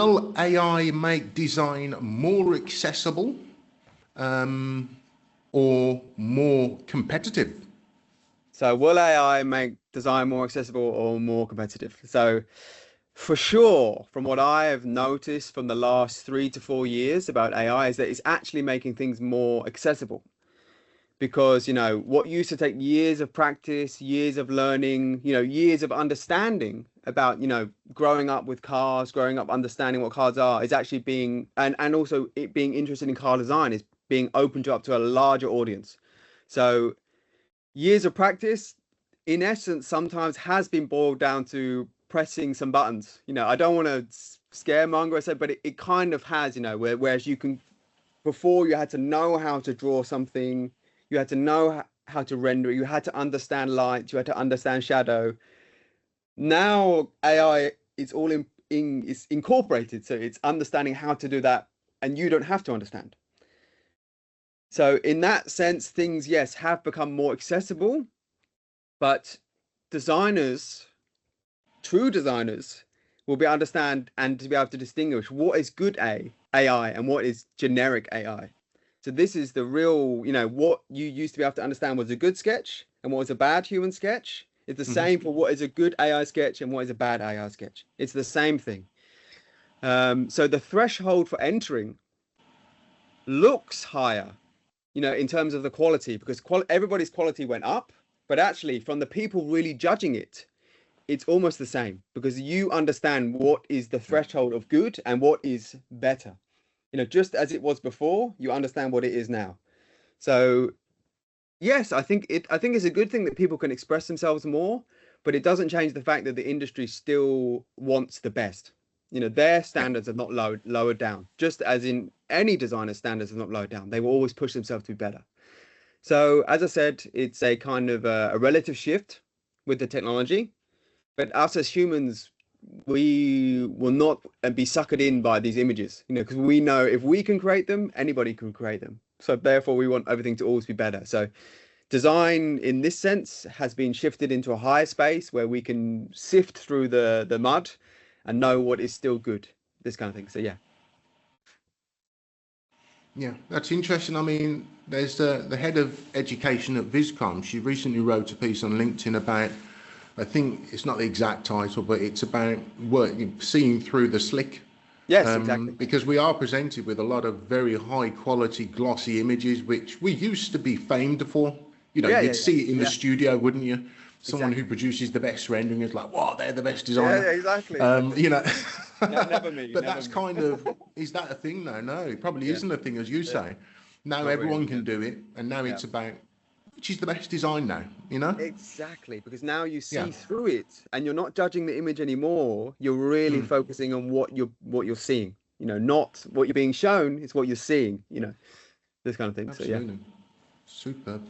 will AI make design more accessible or more competitive? So will AI make design more accessible or more competitive? So for sure, from what I have noticed from the last 3 to 4 years about AI is that it's actually making things more accessible. Because, what used to take years of practice, years of learning, years of understanding about, growing up with cars, growing up understanding what cars are, is actually being, and also it being interested in car design is being opened up to a larger audience. So years of practice, in essence, sometimes has been boiled down to pressing some buttons. I don't want to scaremonger, I said, but it kind of has, whereas you can, before you had to know how to draw something, you had to know how to render it, you had to understand light, you had to understand shadow. Now AI is all is incorporated, so it's understanding how to do that, and you don't have to understand. So in that sense, things, yes, have become more accessible, but designers, true designers, will be understand and to be able to distinguish what is good AI and what is generic AI. So this is the real, what you used to be able to understand was a good sketch and what was a bad human sketch. It's the same for what is a good AI sketch and what is a bad AI sketch. It's the same thing. So the threshold for entering looks higher, in terms of the quality, because everybody's quality went up, but actually from the people really judging it, it's almost the same because you understand what is the threshold of good and what is better. Just as it was before, you understand what it is now. So yes, I think it's a good thing that people can express themselves more, but it doesn't change the fact that the industry still wants the best. Their Yeah. standards are not lowered down, just as in any designer's standards are not lowered down. They will always push themselves to be better. So as I said, it's a kind of a relative shift with the technology, but us as humans, we will not be suckered in by these images, because we know if we can create them, anybody can create them. So therefore, we want everything to always be better. So design, in this sense, has been shifted into a higher space where we can sift through the mud and know what is still good. This kind of thing. So yeah. Yeah, that's interesting. I mean, there's the head of education at Viscom. She recently wrote a piece on LinkedIn about, I think it's not the exact title, but it's about seeing through the slick. Yes, exactly. Because we are presented with a lot of very high quality glossy images, which we used to be famed for. Yeah, yeah, You'd yeah, see it in the yeah. studio, wouldn't you? Someone who Exactly. produces the best rendering is like, wow, they're the best Yeah, designer. yeah, exactly, exactly. You know, No, never me, but never that's me. kind of, is that a thing now? No, it probably Yeah, isn't a thing, as you yeah. say. Now Not really. everyone Yeah, can do it, and now yeah. it's about which is the best design now. Exactly, because now you Yeah. see through it and you're not judging the image anymore. You're really Mm, focusing on what you're seeing. Not what you're being shown, it's what you're seeing, this kind of thing. So yeah. absolutely. Superb.